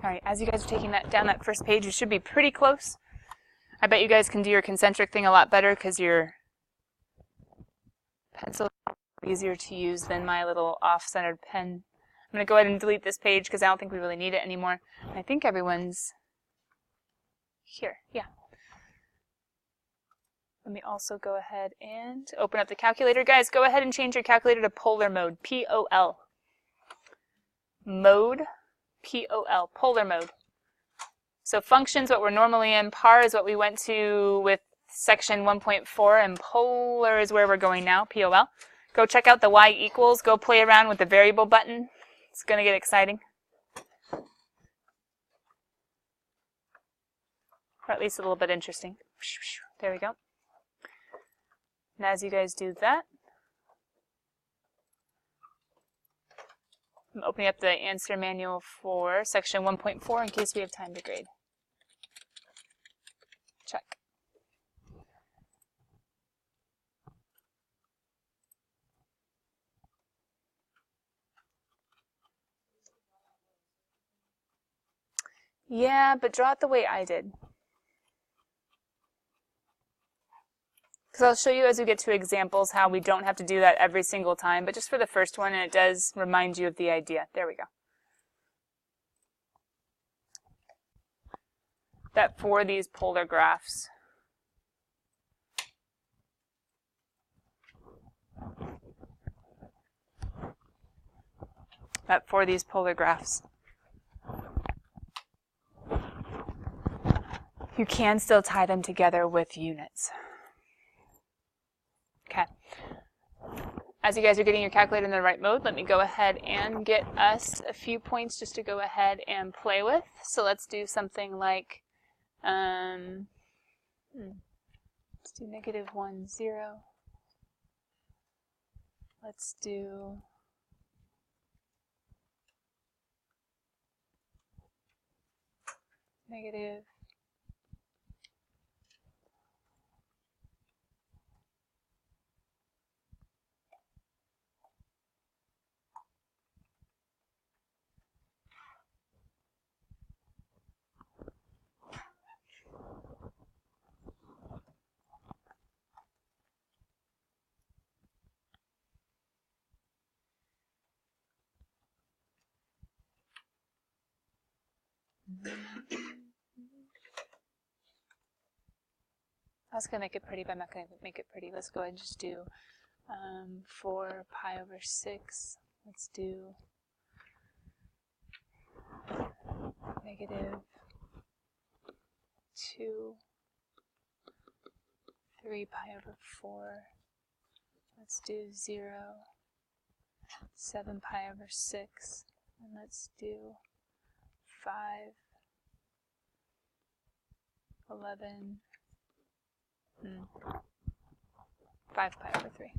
All right, as you guys are taking that down that first page, you should be pretty close. I bet you guys can do your concentric thing a lot better because your pencil is easier to use than my little off-centered pen. I'm going to go ahead and delete this page because I don't think we really need it anymore. I think everyone's here. Yeah. Let me also go ahead and open up the calculator. Guys, go ahead and change your calculator to polar mode, P-O-L. Mode, P-O-L, polar mode. So function's what we're normally in. Par is what we went to with section 1.4, and polar is where we're going now, P-O-L. Go check out the y equals. Go play around with the variable button. It's going to get exciting. Or at least a little bit interesting. There we go. And as you guys do that, I'm opening up the answer manual for section 1.4 in case we have time to grade. Check. Yeah, but draw it the way I did. Because I'll show you as we get to examples how we don't have to do that every single time, but just for the first one, and it does remind you of the idea. There we go. That for these polar graphs, you can still tie them together with units. Okay. As you guys are getting your calculator in the right mode, let me go ahead and get us a few points just to go ahead and play with. So let's do something like, let's do -1, 0. Let's do negative I was going to make it pretty, but I'm not going to make it pretty. Let's go ahead and just do 4 pi over 6. Let's do -2, 3 pi over 4. Let's do 0, 7 pi over 6. And let's do 5, 11, 5 pi over 3.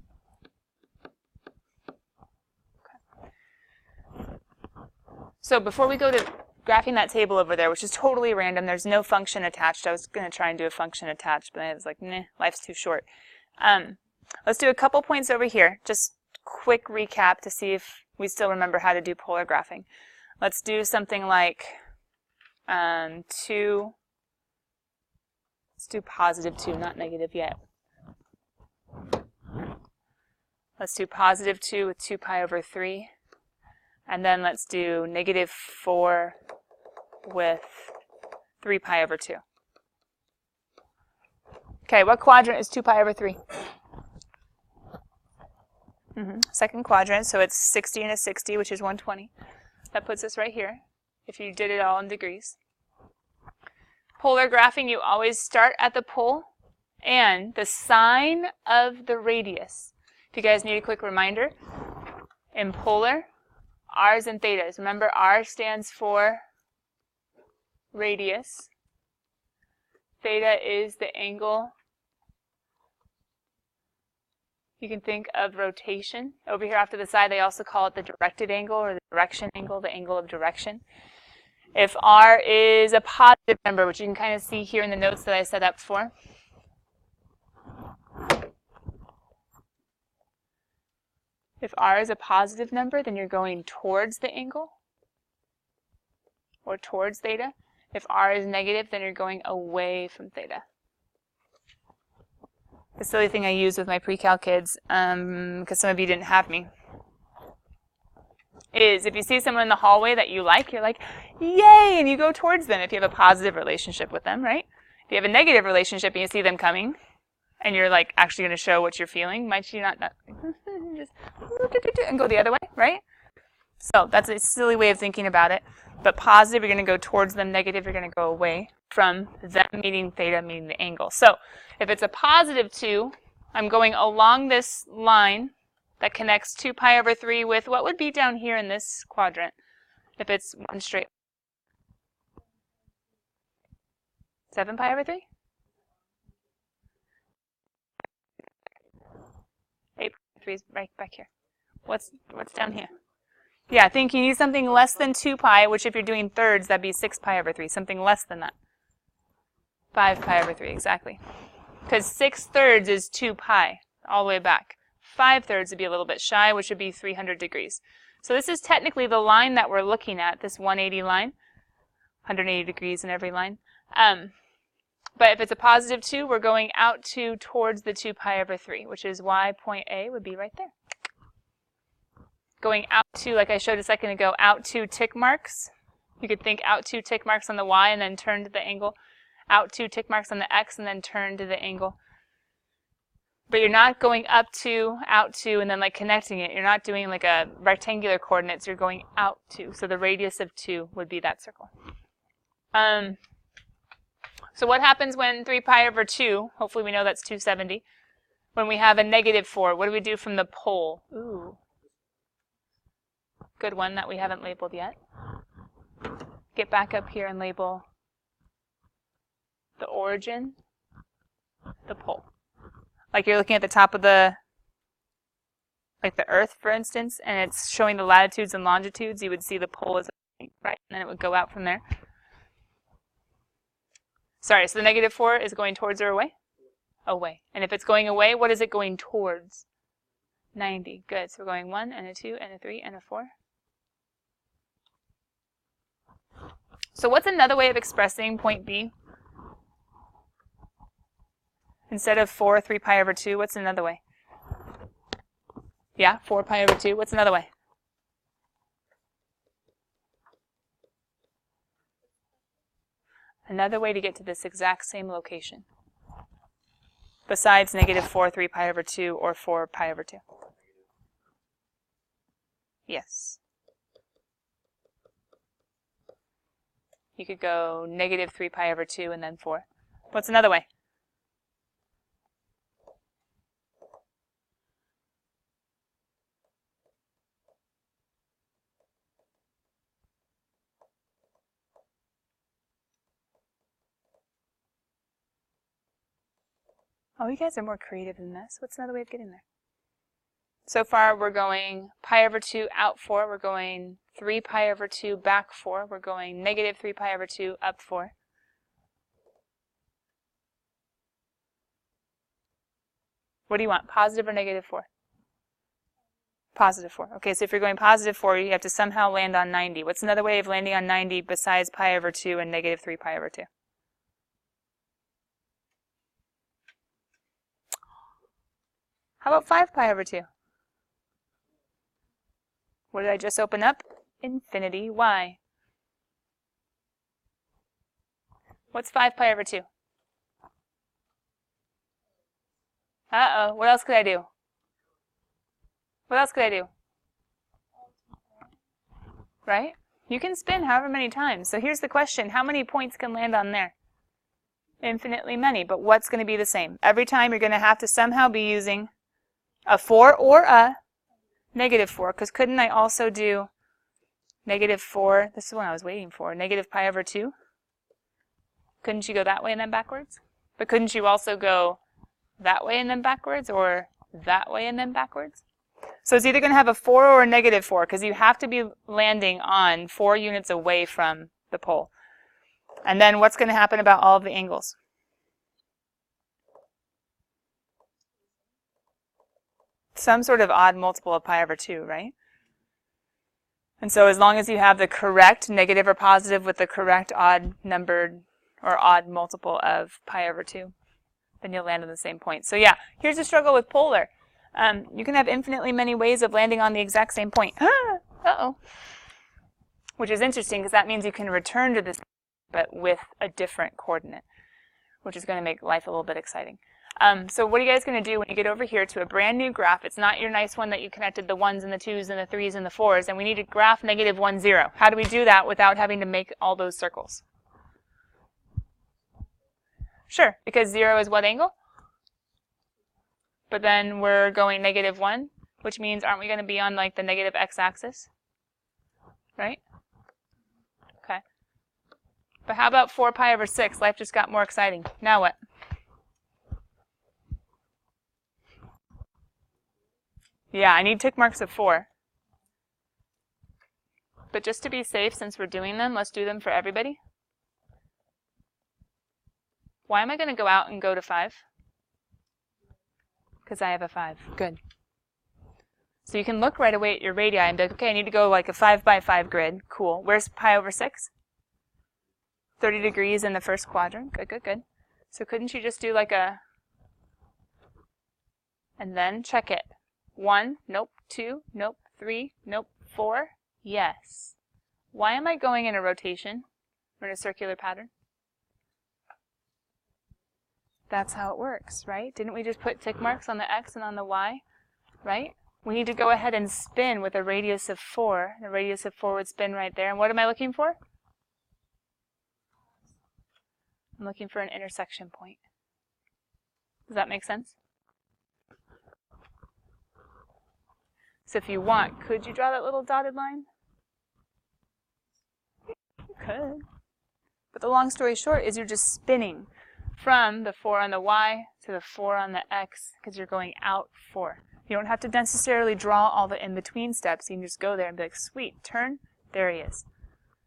Okay. So before we go to graphing that table over there, which is totally random, there's no function attached. I was going to try and do a function attached, but I was like, nah, life's too short. Let's do a couple points over here. Just quick recap to see if we still remember how to do polar graphing. Let's do something like 2. Let's do +2, not negative yet. Let's do +2 with 2 pi over 3. And then let's do -4 with 3 pi over 2. Okay, what quadrant is 2 pi over 3? Second quadrant, so it's 60 and a 60, which is 120. That puts us right here, if you did it all in degrees. Polar graphing, you always start at the pole and the sign of the radius. If you guys need a quick reminder, in polar, r's and thetas. Remember, r stands for radius. Theta is the angle. You can think of rotation. Over here off to the side, they also call it the directed angle or the direction angle, the angle of direction. If r is a positive number, which you can kind of see here in the notes that I set up for, if r is a positive number, then you're going towards the angle. or towards theta. If r is negative, then you're going away from theta. The silly thing I use with my pre-cal kids, because some of you didn't have me, is if you see someone in the hallway that you like, you're like, yay, and you go towards them if you have a positive relationship with them, right? If you have a negative relationship and you see them coming, and you're like actually going to show what you're feeling, might you not just and go the other way, right? So that's a silly way of thinking about it. But positive, you're going to go towards them. Negative, you're going to go away from them, meaning theta, meaning the angle. So if it's a positive 2, I'm going along this line that connects 2 pi over 3 with what would be down here in this quadrant if it's one straight. 7 pi over 3? 8 pi over 3 is right back here. What's down here? Yeah, I think you need something less than 2 pi, which if you're doing thirds, that'd be 6 pi over 3, something less than that. 5 pi over 3, exactly. Because 6 thirds is 2 pi, all the way back. 5 thirds would be a little bit shy, which would be 300 degrees. So this is technically the line that we're looking at, this 180 line, 180 degrees in every line. But if it's a positive 2, we're going out towards the 2 pi over 3, which is why point A would be right there. Going out to, like I showed a second ago, out to tick marks. You could think out to tick marks on the y and then turn to the angle. Out to tick marks on the x and then turn to the angle. But you're not going up to, out to, and then like connecting it. You're not doing like a rectangular coordinates. You're going out to. So the radius of 2 would be that circle. So what happens when 3 pi over 2, hopefully we know that's 270, when we have a negative 4, what do we do from the pole? Ooh. Good one that we haven't labeled yet. Get back up here and label the origin, the pole. Like you're looking at the top of the, like the Earth, for instance, and it's showing the latitudes and longitudes, you would see the pole as a point, right? And then it would go out from there. Sorry, so the negative 4 is going towards or away? Away. And if it's going away, what is it going towards? 90. Good. So we're going 1 and a 2 and a 3 and a 4. So what's another way of expressing point B? Instead of 4, 3 pi over 2, what's another way? Yeah, 4 pi over 2. What's another way? Another way to get to this exact same location. Besides negative 4, 3 pi over 2, or 4 pi over 2. Yes. You could go negative 3 pi over 2 and then 4. What's another way? Oh, you guys are more creative than this. What's another way of getting there? So far, we're going pi over 2 out 4. We're going 3 pi over 2 back 4. We're going negative 3 pi over 2 up 4. What do you want, positive or negative 4? Positive 4. Okay, so if you're going positive 4, you have to somehow land on 90. What's another way of landing on 90 besides pi over 2 and negative 3 pi over 2? How about 5 pi over 2? What did I just open up? Infinity. Why? What's 5 pi over 2? Uh-oh. What else could I do? What else could I do? Right? You can spin however many times. So here's the question. How many points can land on there? Infinitely many. But what's going to be the same? Every time you're going to have to somehow be using a 4 or a negative 4. Because couldn't I also do negative 4? This is what I was waiting for. Negative pi over 2. Couldn't you go that way and then backwards? But couldn't you also go that way and then backwards, or that way and then backwards? So it's either going to have a 4 or a negative 4, because you have to be landing on 4 units away from the pole. And then what's going to happen about all of the angles? Some sort of odd multiple of pi over 2, right? And so as long as you have the correct negative or positive with the correct odd numbered or odd multiple of pi over 2, then you'll land on the same point. So yeah, here's the struggle with polar. You can have infinitely many ways of landing on the exact same point. Uh-oh. Which is interesting because that means you can return to this but with a different coordinate, which is going to make life a little bit exciting. So what are you guys going to do when you get over here to a brand new graph? It's not your nice one that you connected the 1s and the 2s and the 3s and the 4s, and we need to graph negative 1, 0. How do we do that without having to make all those circles? Sure, because 0 is what angle? But then we're going negative 1, which means aren't we going to be on like the negative x-axis? Right? Okay. But how about 4 pi over 6? Life just got more exciting. Now what? Yeah, I need tick marks of 4. But just to be safe, since we're doing them, let's do them for everybody. Why am I going to go out and go to 5? Because I have a 5. Good. So you can look right away at your radii and be like, okay, I need to go like a 5 by 5 grid. Cool. Where's pi over 6? 30 degrees in the first quadrant. Good, good, good. So couldn't you just do like a... and then check it. 1, nope. 2, nope. 3, nope. 4, yes. Why am I going in a rotation or in a circular pattern? That's how it works, right? Didn't we just put tick marks on the x and on the y, right? We need to go ahead and spin with a radius of 4. The radius of 4 would spin right there. And what am I looking for? I'm looking for an intersection point. Does that make sense? So if you want, could you draw that little dotted line? You could. But the long story short is you're just spinning from the 4 on the y to the 4 on the x because you're going out 4. You don't have to necessarily draw all the in-between steps. You can just go there and be like, sweet, turn, there he is.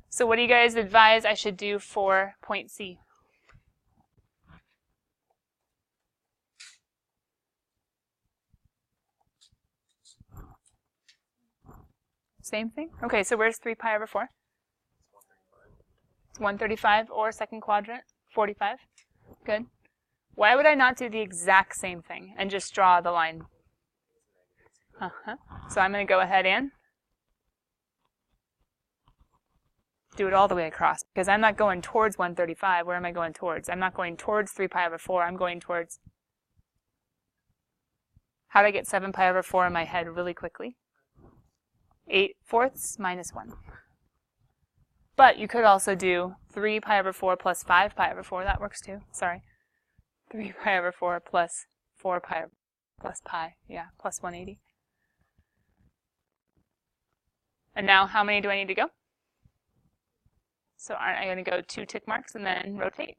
So what do you guys advise I should do for point C? Same thing? Okay, so where's 3 pi over 4? It's 135 or second quadrant, 45. Good. Why would I not do the exact same thing and just draw the line? So I'm going to go ahead and do it all the way across because I'm not going towards 135. Where am I going towards? I'm not going towards 3 pi over 4. I'm going towards... How do I get 7 pi over 4 in my head really quickly? 8/4 minus 1. But you could also do 3 pi over 4 plus 5 pi over 4. That works too. Sorry. 3 pi over 4 plus 4 pi plus pi. Yeah, plus 180. And now how many do I need to go? So aren't I going to go 2 tick marks and then rotate?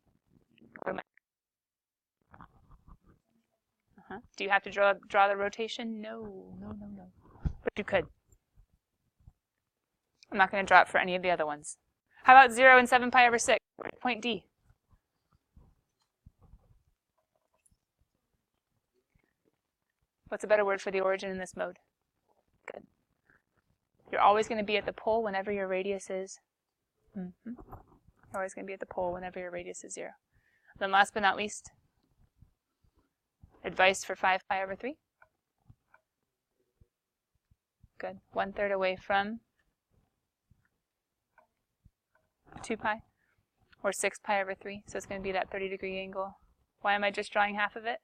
Do you have to draw the rotation? No. But you could. I'm not going to draw it for any of the other ones. How about 0 and 7 pi over 6? Point D. What's a better word for the origin in this mode? Good. You're always going to be at the pole whenever your radius is... You're always going to be at the pole whenever your radius is 0. Then last but not least, advice for 5 pi over 3. Good. 1/3 away from 2 pi, or 6 pi over 3, so it's going to be that 30-degree angle. Why am I just drawing half of it?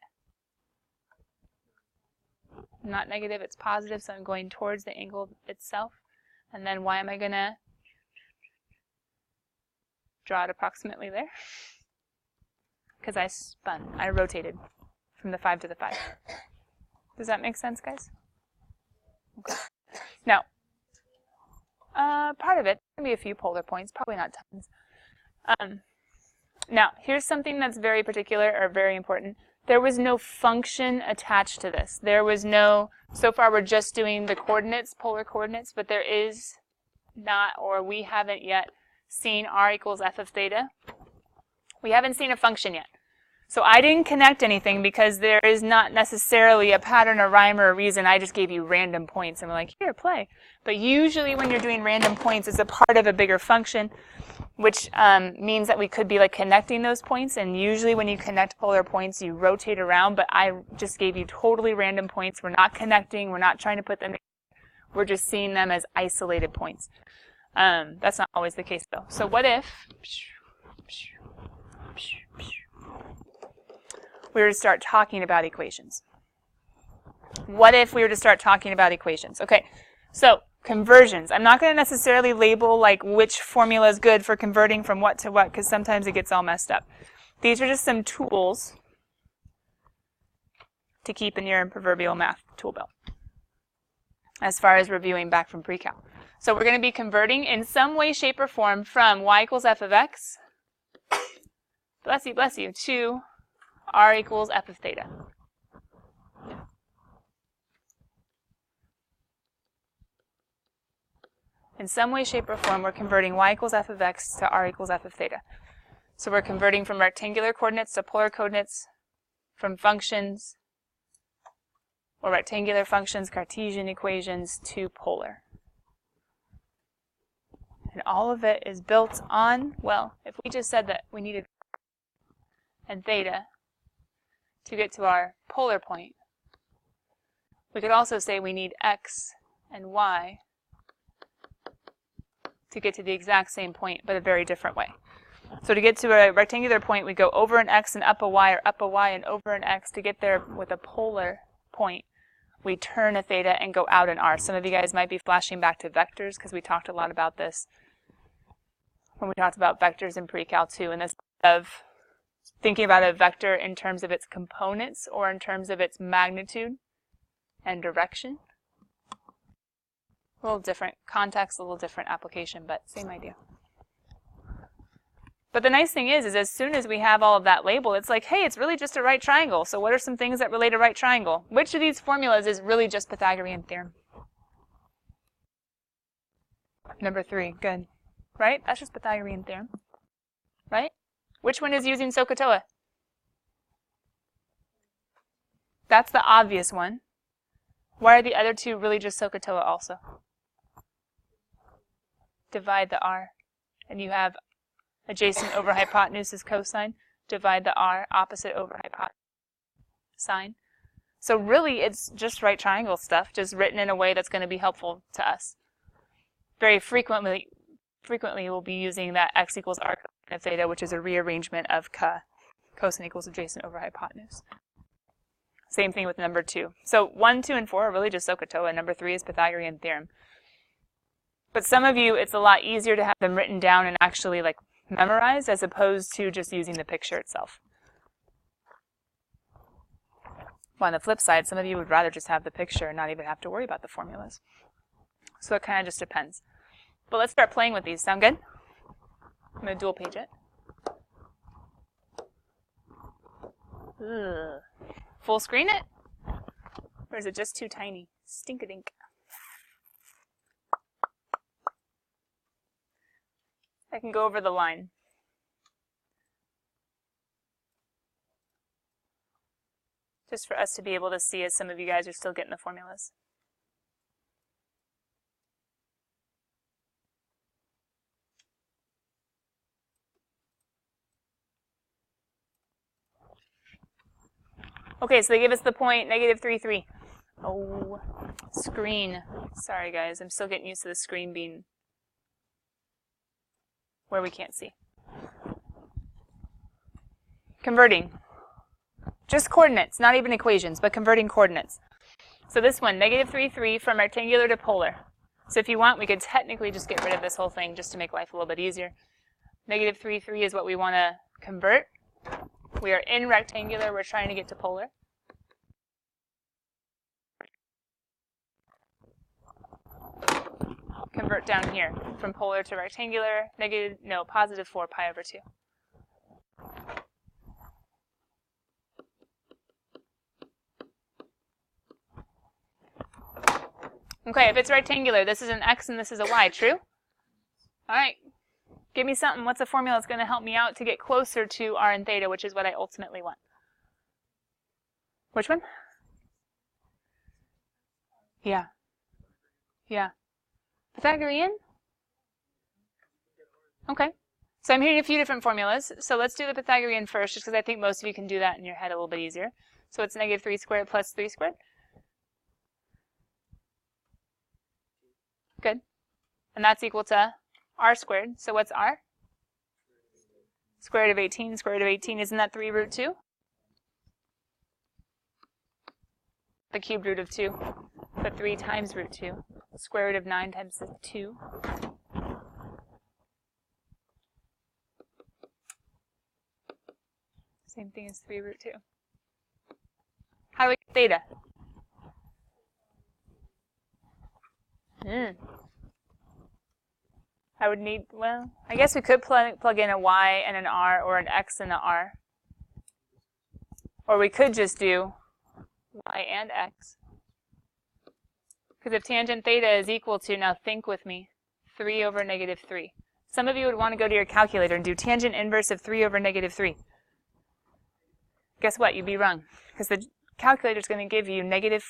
Not negative, it's positive, so I'm going towards the angle itself. And then why am I going to draw it approximately there? Because I spun, I rotated from the 5 to the 5. Does that make sense, guys? Okay. Now, part of it, going to be a few polar points, probably not tons. Now, here's something that's very particular or very important. There was no function attached to this. There was no, so far we're just doing the coordinates, polar coordinates, but there is not, or we haven't yet seen r equals f of theta. We haven't seen a function yet. So I didn't connect anything because there is not necessarily a pattern or rhyme or a reason. I just gave you random points and we're like, here, play. But usually when you're doing random points, it's a part of a bigger function, which means that we could be like connecting those points. And usually when you connect polar points, you rotate around. But I just gave you totally random points. We're not connecting. We're not trying to put them together. We're just seeing them as isolated points. That's not always the case, though. So what if we were to start talking about equations? What if we were to start talking about equations? Okay, so conversions. I'm not going to necessarily label like which formula is good for converting from what to what, because sometimes it gets all messed up. These are just some tools to keep in your proverbial math tool belt as far as reviewing back from pre-cal. So we're going to be converting in some way, shape, or form from y equals f of x, bless you, to r equals f of theta. In some way, shape, or form, we're converting y equals f of x to r equals f of theta. So we're converting from rectangular coordinates to polar coordinates, from functions or rectangular functions, Cartesian equations, to polar. And all of it is built on, well, if we just said that we needed and theta to get to our polar point, we could also say we need x and y to get to the exact same point, but a very different way. So to get to a rectangular point, we go over an x and up a y, or up a y and over an x. To get there with a polar point, we turn a theta and go out an r. Some of you guys might be flashing back to vectors because we talked a lot about this when we talked about vectors in pre-cal 2, and this of thinking about a vector in terms of its components or in terms of its magnitude and direction. A little different context, a little different application, but same idea. But the nice thing is as soon as we have all of that labeled, it's like, hey, it's really just a right triangle. So what are some things that relate a right triangle? Which of these formulas is really just Pythagorean theorem? Number 3, good. Right? That's just Pythagorean theorem. Right? Which one is using SOHCAHTOA? That's the obvious one. Why are the other two really just SOHCAHTOA also? Divide the r, and you have adjacent over hypotenuse is cosine. Divide the r, opposite over hypotenuse, sine. So really, it's just right triangle stuff, just written in a way that's going to be helpful to us. Very frequently we'll be using that x equals r cosine of theta, which is a rearrangement of cosine equals adjacent over hypotenuse. Same thing with number 2. So 1, 2, and 4 are really just SOHCAHTOA. Number 3 is Pythagorean theorem. But some of you, it's a lot easier to have them written down and actually like memorized as opposed to just using the picture itself. Well, on the flip side, some of you would rather just have the picture and not even have to worry about the formulas. So it kind of just depends. But let's start playing with these. Sound good? I'm going to dual page it. Ugh. Full screen it? Or is it just too tiny? Stink-a-dink. I can go over the line. Just for us to be able to see as some of you guys are still getting the formulas. Okay, so they give us the point, negative 3, 3. Oh, screen. Sorry guys, I'm still getting used to the screen being where we can't see. Converting. Just coordinates, not even equations, but converting coordinates. So this one, negative 3, 3 from rectangular to polar. So if you want, we could technically just get rid of this whole thing just to make life a little bit easier. Negative 3, 3 is what we want to convert. We are in rectangular, we're trying to get to polar. Convert down here from polar to rectangular, positive 4 pi over 2. Okay, if it's rectangular, this is an x and this is a y, true? All right, Give me something. What's a formula that's going to help me out to get closer to r and theta, which is what I ultimately want? Which one? Yeah. Yeah. Pythagorean? Okay. So I'm hearing a few different formulas. So let's do the Pythagorean first, just because I think most of you can do that in your head a little bit easier. So it's negative 3 squared plus 3 squared. Good. And that's equal to r squared. So what's r? Square root of 18. Square root of 18, isn't that 3 root 2? The cubed root of 2. But 3 times root 2. Square root of 9 times 2. Same thing as 3 root 2. How do we get theta? I would need, well, I guess we could plug in a y and an r, or an x and an r. Or we could just do y and x. Because if tangent theta is equal to, now think with me, 3 over negative 3. Some of you would want to go to your calculator and do tangent inverse of 3 over negative 3. Guess what? You'd be wrong. Because the calculator is going to give you negative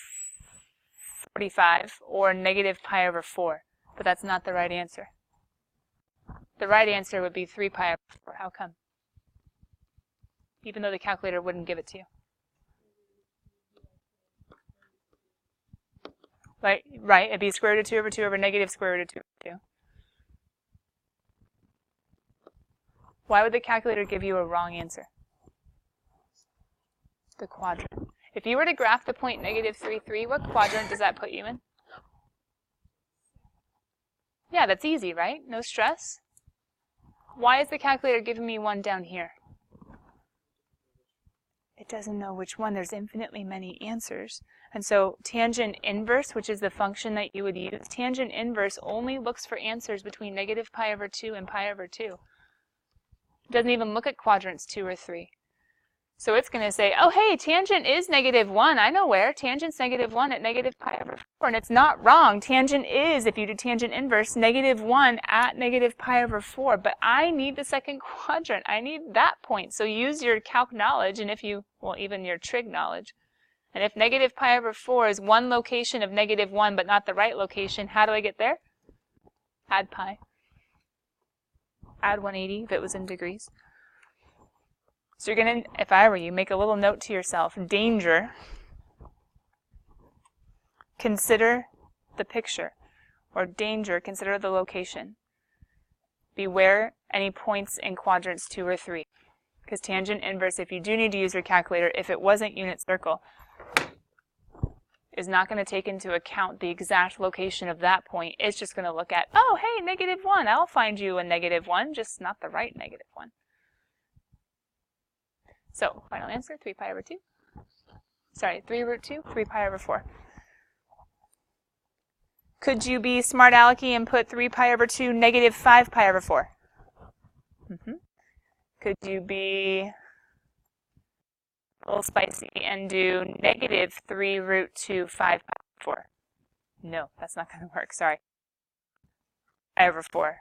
45 or negative pi over 4. But that's not the right answer. The right answer would be 3 pi over 4. How come? Even though the calculator wouldn't give it to you. Right, it'd be square root of 2 over 2 over negative square root of 2 over 2. Why would the calculator give you a wrong answer? The quadrant. If you were to graph the point negative 3, 3, what quadrant does that put you in? Yeah, that's easy, right? No stress. Why is the calculator giving me one down here? It doesn't know which one. There's infinitely many answers. And so tangent inverse, which is the function that you would use, tangent inverse only looks for answers between negative pi over 2 and pi over 2. It doesn't even look at quadrants 2 or 3. So it's going to say, oh, hey, tangent is negative 1. I know where. Tangent's negative 1 at negative pi over 4. And it's not wrong. Tangent is, if you do tangent inverse, negative 1 at negative pi over 4. But I need the second quadrant. I need that point. So use your calc knowledge, and if you, well, even your trig knowledge. And if negative pi over 4 is one location of negative 1 but not the right location, how do I get there? Add pi. Add 180 if it was in degrees. So you're going to, if I were you, make a little note to yourself. Danger. Consider the picture. Or danger, consider the location. Beware any points in quadrants 2 or 3. Because tangent inverse, if you do need to use your calculator, if it wasn't unit circle, is not going to take into account the exact location of that point. It's just going to look at, oh, hey, negative 1. I'll find you a negative 1, just not the right negative 1. So, final answer, 3 pi over 2. Sorry, 3 root 2, 3 pi over 4. Could you be smart alecky and put 3 pi over 2, negative 5 pi over 4? Could you be a little spicy and do negative 3 root 2, 5 pi over 4? No, that's not going to work, sorry. Pi over 4.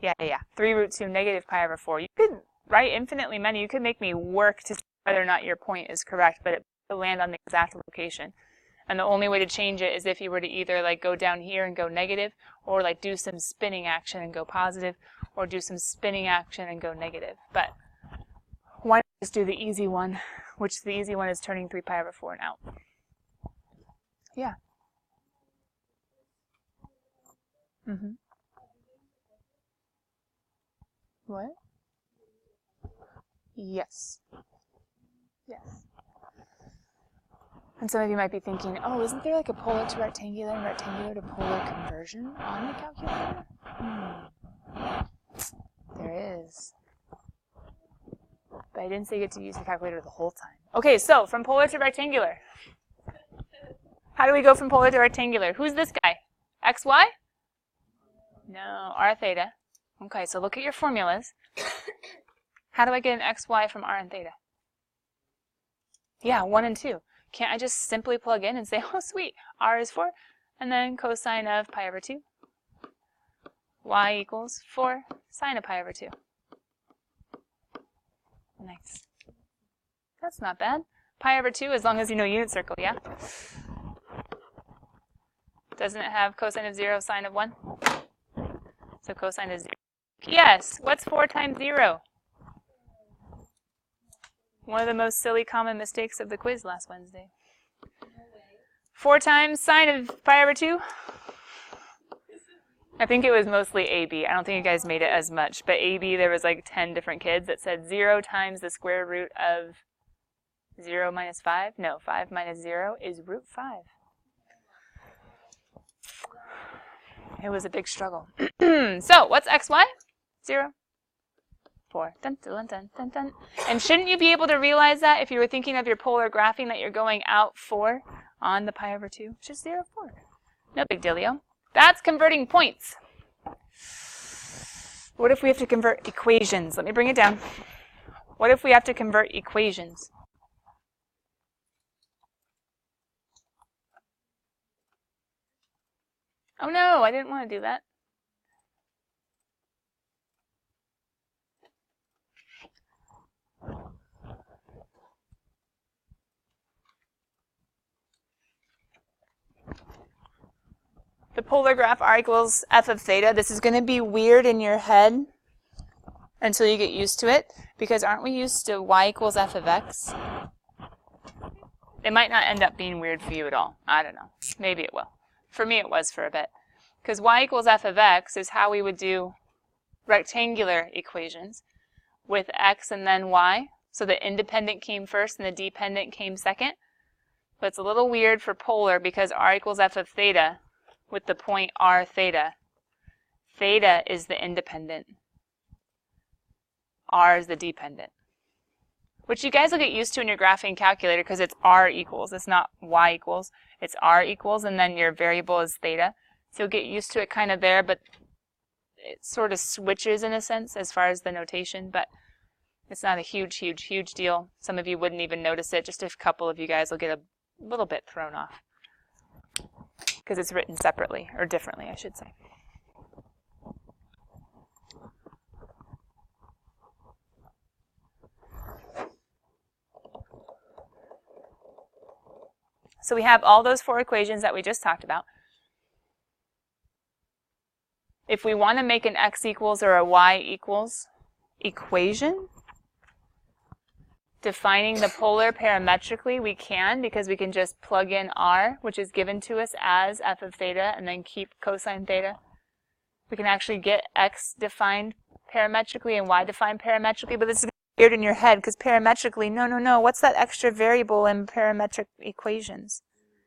Yeah. 3 root 2, negative pi over 4. You could write infinitely many. You could make me work to see whether or not your point is correct, but it will land on the exact location. And the only way to change it is if you were to either like go down here and go negative, or like do some spinning action and go positive, or do some spinning action and go negative. But why not just do the easy one, which the easy one is turning 3 pi over 4 and out. Yeah. What? Yes. And some of you might be thinking, oh, isn't there like a polar to rectangular and rectangular to polar conversion on the calculator? There is. But I didn't say you get to use the calculator the whole time. Okay, so from polar to rectangular. How do we go from polar to rectangular? Who's this guy? XY? No, r theta. Okay, so look at your formulas. How do I get an xy from r and theta? Yeah, 1 and 2. Can't I just simply plug in and say, oh, sweet, r is 4, and then cosine of pi over 2? y equals 4 sine of pi over 2. Nice. That's not bad. Pi over 2 as long as you know unit circle, yeah? Doesn't it have cosine of 0, sine of 1? So cosine is 0. Yes, what's 4 times 0? One of the most silly common mistakes of the quiz last Wednesday. 4 times sine of pi over 2? I think it was mostly AB. I don't think you guys made it as much. But AB, there was like 10 different kids that said 0 times the square root of 0 minus 5. No, 5 minus 0 is root 5. It was a big struggle. So, what's xy? 0. 4. Dun, dun, dun, dun, dun. And shouldn't you be able to realize that if you were thinking of your polar graphing that you're going out 4 on the pi over 2? Just 0, 4. No big dealio. That's converting points. What if we have to convert equations? Let me bring it down. What if we have to convert equations? Oh no, I didn't want to do that. The polar graph r equals f of theta. This is going to be weird in your head until you get used to it, because aren't we used to y equals f of x? It might not end up being weird for you at all. I don't know. Maybe it will. For me, it was for a bit. Because y equals f of x is how we would do rectangular equations with x and then y. So the independent came first and the dependent came second. But it's a little weird for polar because r equals f of theta with the point r theta. Theta is the independent. R is the dependent. Which you guys will get used to in your graphing calculator because it's r equals. It's not y equals. It's r equals and then your variable is theta. So you'll get used to it kind of there, but it sort of switches in a sense as far as the notation, but it's not a huge, huge, huge deal. Some of you wouldn't even notice it. Just a couple of you guys will get a little bit thrown off because it's written separately, or differently, I should say. So we have all those 4 equations that we just talked about. If we want to make an x equals or a y equals equation, defining the polar parametrically, we can, because we can just plug in r, which is given to us as f of theta, and then keep cosine theta. We can actually get x defined parametrically and y defined parametrically, but this is weird in your head, because parametrically, no, what's that extra variable in parametric equations?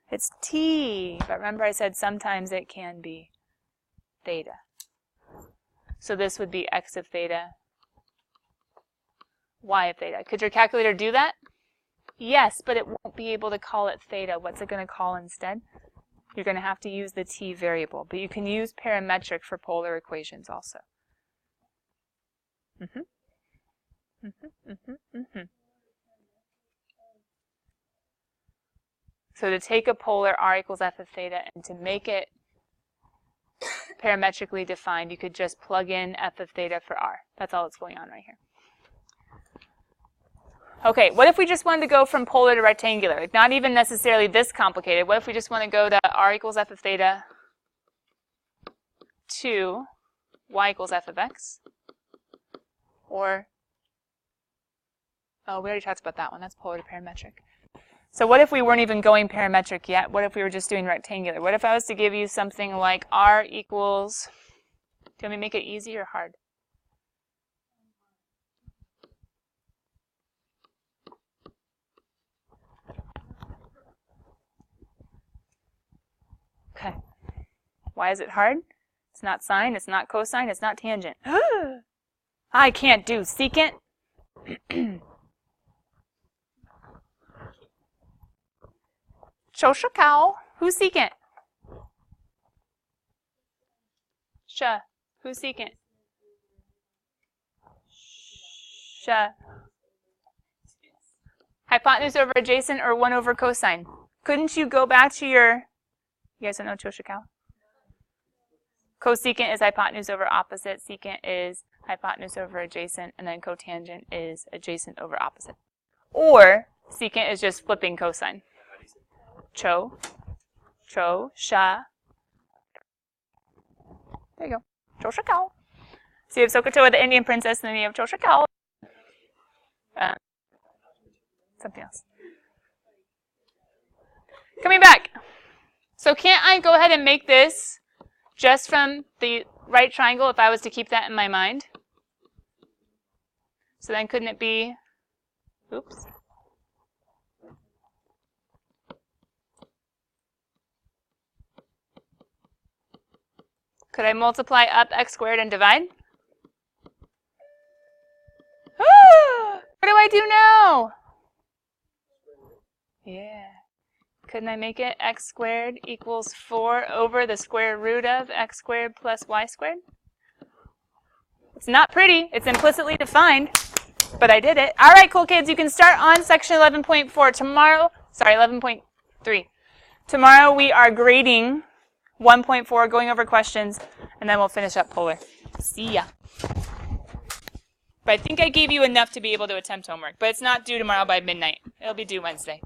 It's t, but remember I said sometimes it can be theta. So this would be x of theta, y of theta. Could your calculator do that? Yes, but it won't be able to call it theta. What's it going to call instead? You're going to have to use the t variable, but you can use parametric for polar equations also. So to take a polar r equals f of theta and to make it parametrically defined, you could just plug in f of theta for r. That's all that's going on right here. Okay, what if we just wanted to go from polar to rectangular? Like not even necessarily this complicated. What if we just want to go to r equals f of theta to y equals f of x? Or, oh, we already talked about that one. That's polar to parametric. So what if we weren't even going parametric yet? What if we were just doing rectangular? What if I was to give you something like r equals, do you want me to make it easy or hard? Okay. Why is it hard? It's not sine, it's not cosine, it's not tangent. I can't do secant. Shosha cow. Who's secant? Sha. Who's secant? Sha. Hypotenuse over adjacent or 1 over cosine. Couldn't you go back to your, you guys don't know Shosha cow? Cosecant is hypotenuse over opposite, secant is hypotenuse over adjacent, and then cotangent is adjacent over opposite. Or secant is just flipping cosine. Cho, sha. There you go. Cho, sha, kao. So you have Sokotoa, the Indian princess, and then you have Cho, sha, kao. Something else. Coming back. So can't I go ahead and make this just from the right triangle if I was to keep that in my mind? So then couldn't it be, oops. Could I multiply up x squared and divide? What do I do now? Yeah. Couldn't I make it x squared equals 4 over the square root of x squared plus y squared? It's not pretty. It's implicitly defined, but I did it. All right, cool kids. You can start on section 11.4 tomorrow. Sorry, 11.3. Tomorrow we are grading 1.4, going over questions, and then we'll finish up polar. See ya. But I think I gave you enough to be able to attempt homework, but it's not due tomorrow by midnight. It'll be due Wednesday.